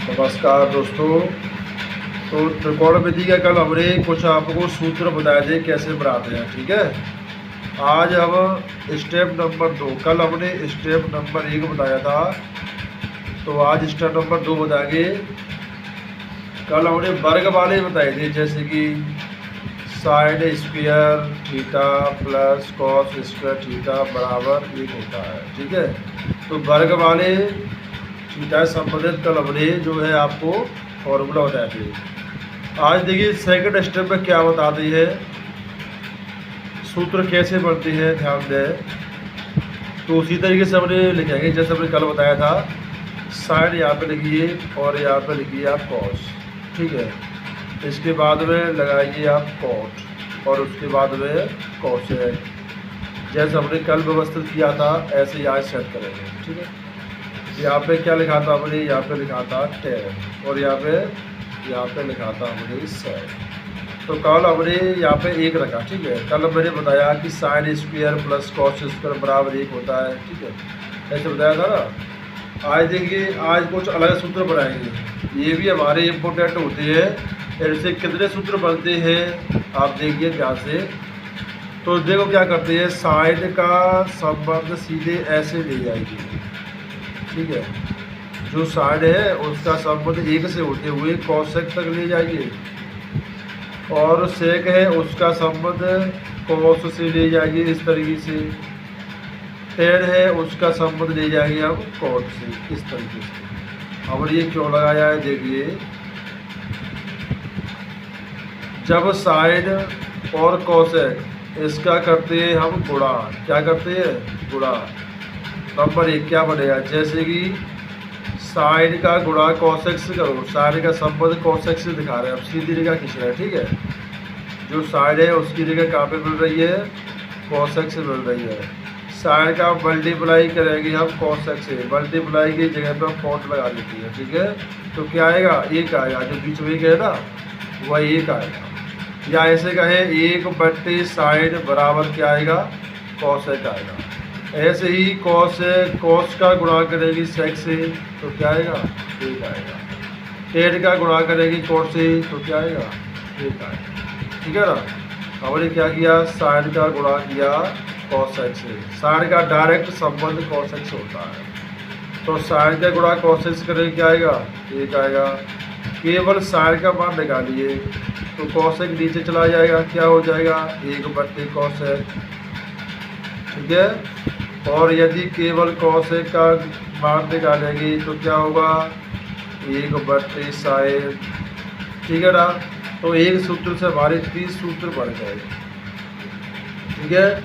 नमस्कार दोस्तों। तो त्रिकोण विधि का कल हमने कुछ आपको सूत्र बताए थे कैसे बनाते हैं। ठीक है, आज हम स्टेप नंबर 2, कल हमने स्टेप नंबर 1 बताया था, तो आज स्टेप नंबर 2 बताएंगे। कल हमने वर्ग वाले बताए थे, जैसे कि sine square theta plus cos square theta बराबर 1 होता है। ठीक है, तो वर्ग वाले थीटा से संबंधित कल हमने जो है आपको फॉर्मूला बताया थे। आज देखिए सेकंड स्टेप में क्या बताती है, सूत्र कैसे बनती है, ध्यान दें। तो उसी तरीके से हमने लिखेंगे जैसे हमने कल बताया था। साइन यहाँ पे लिखिए और यहाँ पे लिखिए आप कॉस। ठीक है, इसके बाद में लगाइए आप कॉट और उसके बाद में कॉसेक। जैसे हमने कल व्यवस्थित किया था ऐसे यहाँ सेट करेंगे। ठीक है, यहाँ पे क्या लिखा था हमने, यहाँ पे लिखा था टेन और यहाँ पे लिखा था हमने सेट। तो कल हमने यहाँ पे 1 रखा। ठीक है, कल मैंने बताया कि sine square plus cos square बराबर 1 होता है। ठीक है, ऐसे बताया था ना। आज देखिए, आज कुछ अलग सूत्र बनाएंगे, ये भी हमारे इम्पोर्टेंट होते हैं। ऐसे कितने सूत्र बनते हैं आप देखिए ध्यान से। तो देखो क्या करते हैं, साइन का संबंध सीधे ऐसे ले जाएगी। ठीक है, जो साइन है उसका संबंध 1 से होते हुए कॉसेक तक ले जाइए, और सेक है उसका संबंध कॉस से ले जाइए इस तरीके से। टेन है उसका संबंध ले जाएंगे हम कॉट से इस तरीके से। अब ये क्यों लगाया है देखिए, जब साइन और कॉसेक इसका करते हैं हम गुणा। क्या करते हैं, गुणा। नंबर 1 क्या बनेगा, जैसे कि साइन का गुणा कॉसेक से करो, साइन का संबंध कॉसेक से दिखा रहे हैं, अब सीधी रेखा खींच रहे हैं। ठीक है, जो साइन है उसकी रेखा कहाँ पे मिल रही है, कॉसेक से मिल रही है। साइन का मल्टीप्लाई करेंगे हम कॉसेक से, मल्टीप्लाई की जगह पे हम कॉट लगा देते हैं। ठीक है, तो क्या आएगा, 1 आएगा, जो बीच में है ना वह 1 आएगा। या ऐसे कहें 1/sin बराबर क्या आएगा, कॉसेक आएगा। ऐसे ही कॉस का गुणा करेगी सेक से तो क्या आएगा, 1 आएगा। टेन का गुणा करेगी कॉट से तो क्या आएगा, 1 आएगा। ठीक है ना। हमने क्या किया, साइन का गुणा किया कॉसेक से। साइन का डायरेक्ट संबंध कॉसेक से होता है, तो साइन का गुणा कॉसेक से करेंगे क्या आएगा, 1 आएगा। केवल साइन का मान निकालिए तो कॉसेक नीचे चला जाएगा, क्या हो जाएगा, 1/cosec। ठीक है, और यदि केवल कॉसेक का मान निकालेंगे तो क्या होगा, 1/sin। ठीक है ना। तो एक सूत्र से हमारे 30 सूत्र बढ़ गए। ठीक है,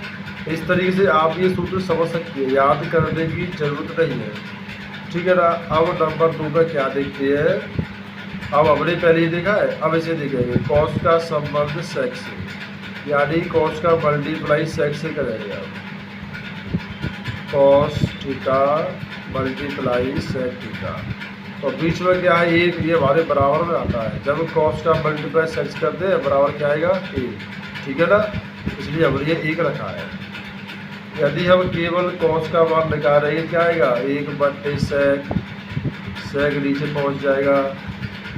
इस तरीके से आप ये सूत्र समझ सकते हैं, याद करने की जरूरत नहीं है। ठीक है ना। अब नंबर 2 का क्या देखते हैं, अब हमने पहले ही देखा है, अब इसे देखेंगे। कॉस का संबंध सेक से, यानी कॉस का मल्टीप्लाई सेक से करेंगे आप। Cos theta multiply sec theta, तो बीच में क्या है, 1, ये हमारे बराबर में आता है। जब कॉस का मल्टीप्लाई सेक से करते हैं बराबर क्या आएगा, 1। ठीक है ना, इसलिए हमने ये 1 रखा है। यदि हम केवल कॉस का मान निकालेंगे क्या आएगा, 1/sec, सेक नीचे पहुंच जाएगा।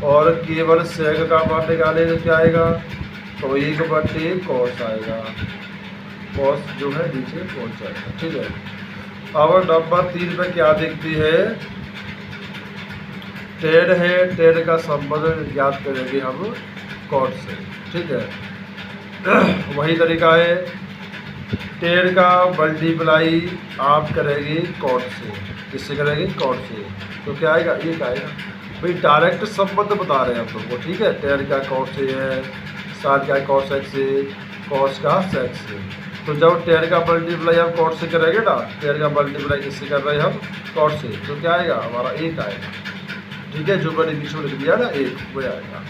और केवल सेक का मान निकाले तो क्या आएगा, तो 1/cos आएगा, कॉस जो है नीचे पहुंच जाएगा। ठीक है, अब नंबर 3 में क्या देखती है, टेन है, टेन का संबंध ज्ञात करेंगे हम कॉट से। ठीक है, वही तरीका है, टेन का मल्टीप्लाई आप करेंगे कॉट से। किससे करेंगे, कॉट से, तो क्या आएगा, 1 आएगा। भाई डायरेक्ट संबंध बता रहे हैं हम लोग को। ठीक है, टेन का कॉट से है, साथ क्या कॉसेक से, कॉस का सेक से। तो जब टेन का मल्टीप्लाई हम कॉट से करेंगे ना, टेन का मल्टीप्लाई किससे कर रहे हैं हम, कॉट से, तो क्या आएगा हमारा, 1 आएगा। ठीक है, जो मैंने बीच में लिख दिया ना 1, वो आएगा।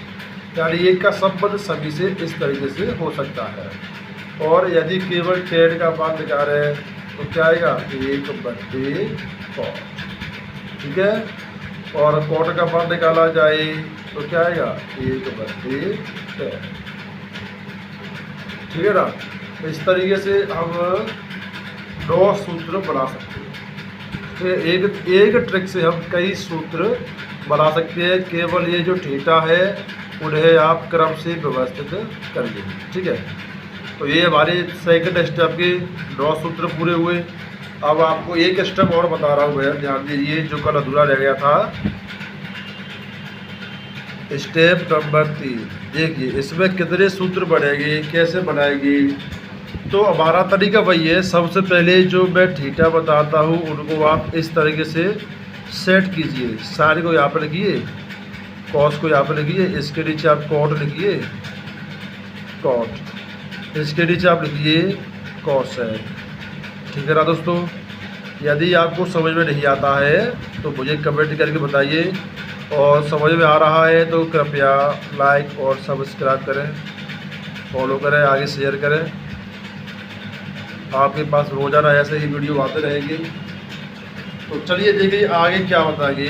यानी 1 का संबंध सभी से इस तरीके से हो सकता है। और यदि केवल टेन का मान निकाल रहे हैं तो क्या आएगा, 1/cot। ठीक है, और कॉट का मान निकाला जाए तो क्या आएगा, 1/10। ठीक है ना। इस तरीके से हम 9 सूत्र बना सकते हैं। तो एक ट्रिक से हम कई सूत्र बना सकते हैं। केवल ये जो थीटा है उन्हें आप क्रम से व्यवस्थित करिए। ठीक है, तो ये हमारे सेकंड स्टेप के 9 सूत्र पूरे हुए। अब आपको एक स्टेप और बता रहा हूँ भैया, ध्यान दीजिए, जो कल अधूरा रह गया था। स्टेप नंबर 3 देखिए, इसमें कितने सूत्र बनेंगे, कैसे बनाएंगे। तो हमारा तरीका वही है। सबसे पहले जो मैं थीटा बताता हूँ उनको आप इस तरीके से सेट कीजिए। सारे को यहाँ पर लिखिए, कॉस को यहाँ पर लिखिए, इसके नीचे आप कॉट लिखिए, कॉट, इसके नीचे आप लिखिए कॉसेक। ठीक है ना दोस्तों। यदि आपको समझ में नहीं आता है तो मुझे कमेंट करके बताइए, और समझ में आ रहा है तो कृपया लाइक और सब्सक्राइब करें, फॉलो करें, आगे शेयर करें। आपके पास रोज़ाना ऐसे ही वीडियो आते रहेंगे। तो चलिए देखिए आगे क्या बताएंगे।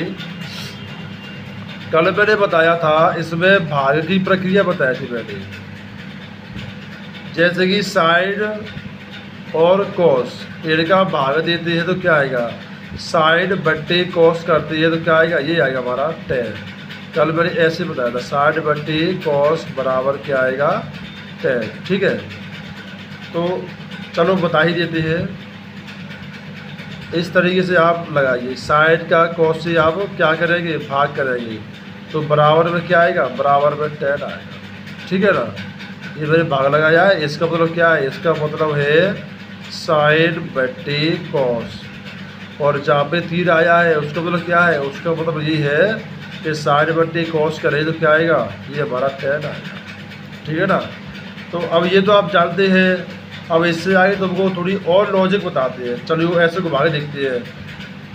कल मैंने बताया था, इसमें भाग की प्रक्रिया बताई थी मैंने। जैसे कि साइड और कॉस, इनका भाग देते हैं तो क्या आएगा, साइड बट्टे कॉस करते हैं तो क्या आएगा, ये आएगा हमारा tan। कल मैंने ऐसे बताया था, साइड बट्टे कॉस बराबर क्या आएगा, tan। ठीक है, तो चलो बता ही देते हैं। इस तरीके से आप लगाइए, साइड का कॉस से आप क्या करेंगे, भाग करेंगे, तो बराबर में क्या आएगा, बराबर में tan आएगा। ठीक है ना। ये मैंने भाग लगाया है, इसका मतलब क्या है, इसका मतलब है साइड बट्टे कॉस। और जहाँ पे तीर आया है उसका मतलब क्या है, उसका मतलब ये है कि साइड बट्टे कॉस करें तो क्या आएगा, ये हमारा tan आएगा। ठीक है ना। तो अब ये तो आप जानते हैं। अब इससे आगे तुमको थोड़ी और लॉजिक बताते हैं। चलो ऐसे घुमा के देखते हैं।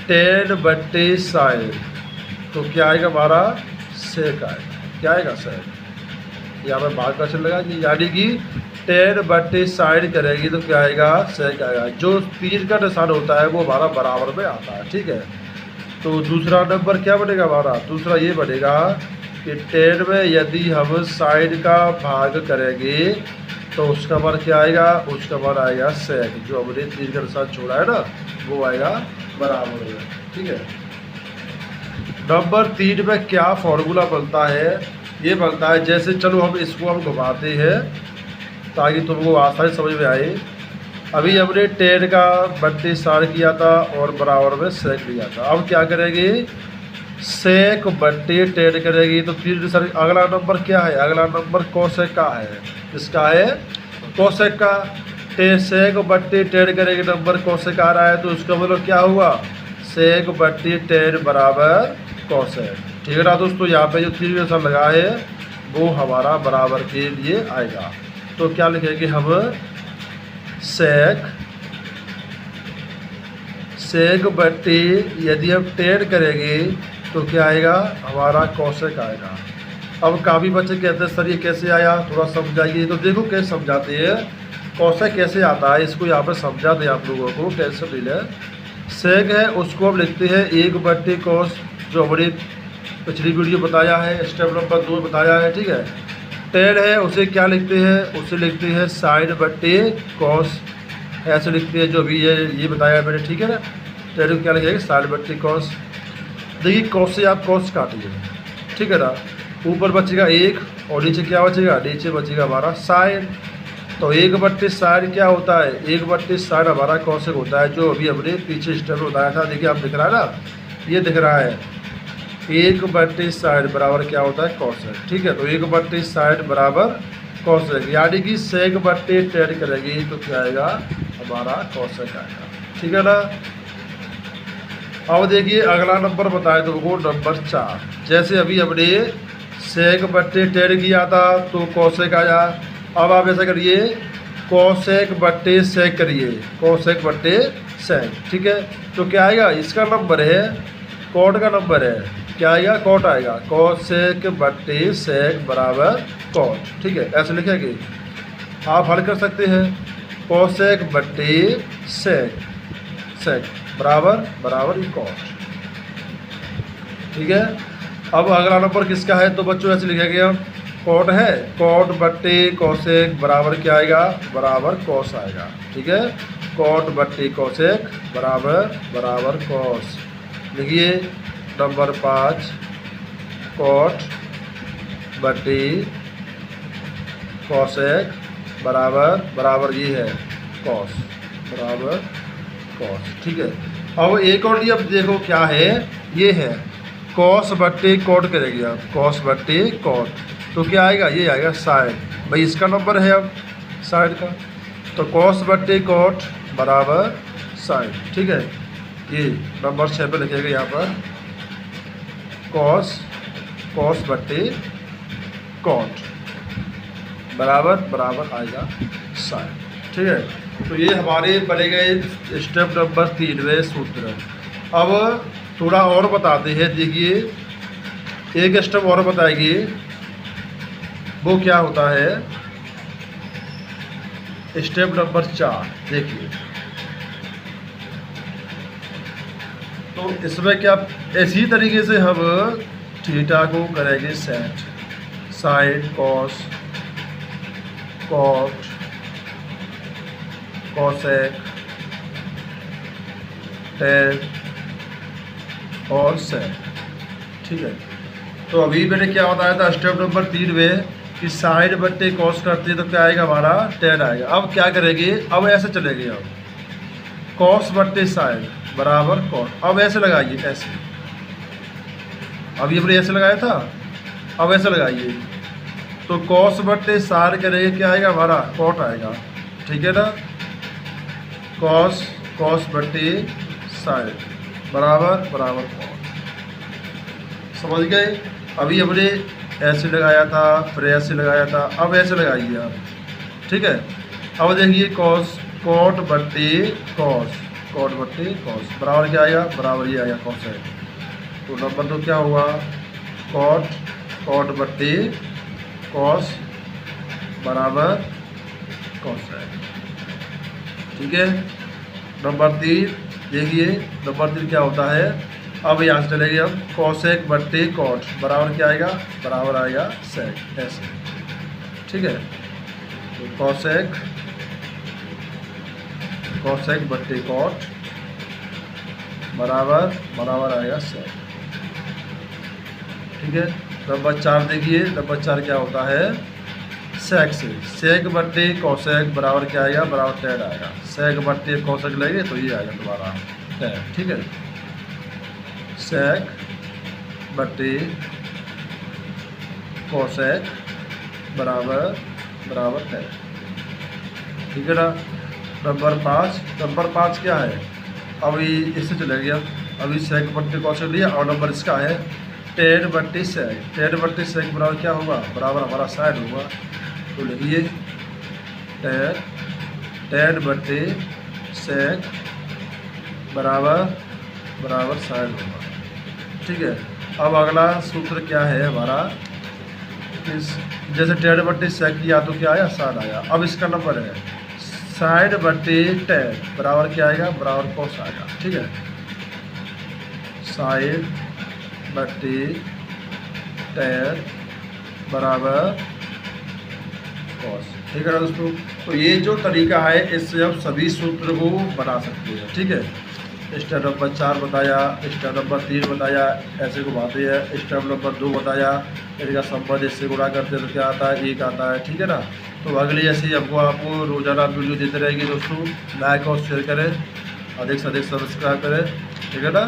tan बट्टे साइड तो क्या आएगा, हमारा सेक आएगा। क्या आएगा, सेक। यहाँ पर भाग का चिन्ह लगा, यानी कि tan बट्टे साइड करेगी तो क्या आएगा, सेक आएगा। जो तीर का निशान होता है वो हमारा बराबर में आता है। ठीक है, तो दूसरा नंबर क्या बनेगा हमारा, दूसरा ये बनेगा कि tan में यदि हम साइड का भाग करेंगे तो उसका मान क्या आएगा, उसका मान आएगा सेक। जो हमने तीर का निशान छोड़ा है ना, वो आएगा बराबर में। ठीक है। नंबर 3 में क्या फॉर्मूला बनता है, ये बनता है, जैसे चलो हम इसको हम घुमाते हैं ताकि तुमको आसानी समझ में आए। अभी हमने tan का बट्टे साइड किया था और बराबर में सेक लिया था। अब क्या करेंगे, सेक बट्टे tan करेगी तो तीर सर अगला नंबर क्या है, अगला नंबर कोसेक का है। इसका है कोसेक का। सेक बट्टे tan करेगी, नंबर कोसेक आ रहा है, तो उसका मतलब क्या हुआ, सेक बट्टे tan बराबर कोसेक। ठीक है ना दोस्तों। यहाँ पे जो तीर निशान लगा है वो हमारा बराबर के लिए आएगा। तो क्या लिखेंगे हम, सेक बट्टे यदि हम tan करेंगे तो क्या आएगा, हमारा कोसेक आएगा। अब काफ़ी बच्चे कहते हैं सर ये कैसे आया, थोड़ा समझाइए। तो देखो कैसे समझाते हैं, कोसेक कैसे आता है, इसको यहाँ पर समझा दें आप लोगों को, टेंशन नहीं लें। सेक है उसको हम लिखते हैं 1 बट्टे कॉस, जो हमारी पिछली वीडियो बताया है, स्टेप नंबर 2 बताया है। ठीक है। tan है उसे क्या लिखते हैं, उसे लिखते हैं साइड बट्टे कॉस, ऐसे लिखते हैं, जो भी ये बताया मैंने। ठीक है ना। tan को क्या लिखेंगे, साइड बट्टे कॉस। देखिए कॉस से आप कॉस काटिए। ठीक है ना। ऊपर बचेगा 1 और नीचे क्या बचेगा, नीचे बचेगा हमारा साइड। तो 1 बट्टे साइड क्या होता है, 1 बट्टे साइड हमारा कोसेक होता है, जो अभी हमने पीछे स्टेप में बताया था। देखिए आप दिख रहा है ना, ये दिख रहा है 1 बट्टे साइड बराबर क्या होता है, कोसेक। ठीक है। तो 1 बट्टे साइड बराबर कोसेक, यानी कि सेक बट्टे tan करेगी तो क्या आएगा, हमारा कोसेक आएगा। ठीक है ना। अब देखिए अगला नंबर बताए तो वो नंबर 4। जैसे अभी हमने सेक बट्टे tan किया था तो कोसेक आया। अब आप ऐसा करिए, कोसेक बट्टे सेक करिए, कोसेक बट्टे सेक। ठीक है। तो क्या आएगा, इसका नंबर है, कॉट का नंबर है, क्या आएगा, कॉट आएगा। कोसेक बट्टे सेक बराबर कॉट। ठीक है, ऐसे लिखेंगे, आप हल कर सकते हैं। कोसेक बट्टे सेक, सेक बराबर बराबर कॉट। ठीक है। अब अगला नंबर किसका है, तो बच्चों ऐसे लिखेंगे, कॉट है, कॉट बट्टे कोसेक बराबर क्या आएगा, बराबर कॉस आएगा। ठीक है। कॉट बट्टे कोसेक बराबर बराबर कॉस। लिखिए नंबर 5, कॉट बट्टी कॉसेक बराबर बराबर ये है कॉस बराबर कॉस। ठीक है, अब एक और अब देखो क्या है, ये है कॉस बट्टी कॉट करेगी आप, कॉस बट्टी कॉट, तो क्या आएगा, ये आएगा साइड। भाई इसका नंबर है अब साइड का, तो कॉस बट्टी कॉट बराबर साइड। ठीक है, ये नंबर 6 पे लिखेगा यहाँ पर कॉस बट्टी कॉट बराबर बराबर आएगा साइड। ठीक है, तो ये हमारे बने गए स्टेप नंबर 3वें सूत्र। अब थोड़ा और बताते हैं, देखिए एक स्टेप और बताएगी, वो क्या होता है स्टेप नंबर 4। देखिए तो इसमें क्या, इसी तरीके से हम थीटा को करेंगे set, side cos cot cosec tan और सेक। ठीक है, तो अभी मैंने क्या बताया था स्टेप नंबर 3 में कि साइड बट्टे कॉस करते हैं तो क्या आएगा हमारा टेन आएगा। अब क्या करेंगे, अब ऐसे चलेंगे, अब कॉस बट्टे साइड बराबर कॉस, अब ऐसे लगाइए ऐसे, अभी हमने ऐसे लगाया था, अब ऐसे लगाइए, तो कॉस बट्टे साइड करेंगे क्या आएगा हमारा कॉट आएगा। ठीक है ना, कॉस बट्टे साइड बराबर बराबर कॉट, समझ गए। अभी हमने ऐसे लगाया था, फिर ऐसे लगाया था, अब ऐसे लगाइए आप। ठीक है, अब देखिए कॉस कॉट बट्टे कॉस कॉट बट्टे कॉस बराबर क्या आएगा, बराबर ये आएगा कॉस है। तो नंबर तो क्या हुआ कॉट बट्टे कॉस बराबर कॉस है। ठीक है, नंबर 3 देखिए, नंबर 3 क्या होता है, अब यहाँ से चलेंगे हम कॉसेक बट्टे कॉट बराबर क्या आएगा, बराबर आएगा सेक ऐसे। ठीक है, तो कॉसेक बट्टे कॉट बराबर बराबर आएगा सेक। ठीक है, नंबर 4 देखिए, नंबर 4 क्या होता है सेक से, सेक बट्टे कॉसेक बराबर क्या आएगा, बराबर टेन आएगा। सेक बट्टे कॉसेक लेंगे तो ये आएगा दोबारा टेन। ठीक है, सेक बट्टे कॉसेक बराबर बराबर टेन। ठीक है ना, नंबर 5 क्या है, अभी इससे चले गया, अभी सेक बट्टे कॉसेक लिया और नंबर इसका है टेन बट्टे सेक, टेन बट्टे सेक बराबर क्या होगा, बराबर हमारा साइड होगा। तो लिखिए टेन बट्टे सेक बराबर बराबर साइड होगा। ठीक है, अब अगला सूत्र क्या है हमारा, जैसे टेन बट्टे सेक किया तो क्या आया साइड आया। अब इसका नंबर है साइड बट्टे टेन बराबर क्या आएगा, बराबर कॉस आएगा। ठीक है, साइड बट्टे टेन बराबर कॉस। ठीक है ना दोस्तों, तो ये जो तरीका है इससे हम सभी सूत्र को बना सकते हैं। ठीक है, स्टेप नंबर 4 बताया, स्टेप नंबर 3 बताया, ऐसे घुमाते हैं, स्टेप नंबर 2 बताया, इनका संबंध इससे गुणा करते हैं तो क्या आता है, 1 आता है। ठीक है ना, तो अगली ऐसे ही हमको आपको रोजाना वीडियो देते रहेंगे दोस्तों। लाइक और शेयर करें, अधिक से अधिक सब्सक्राइब करें। ठीक है ना।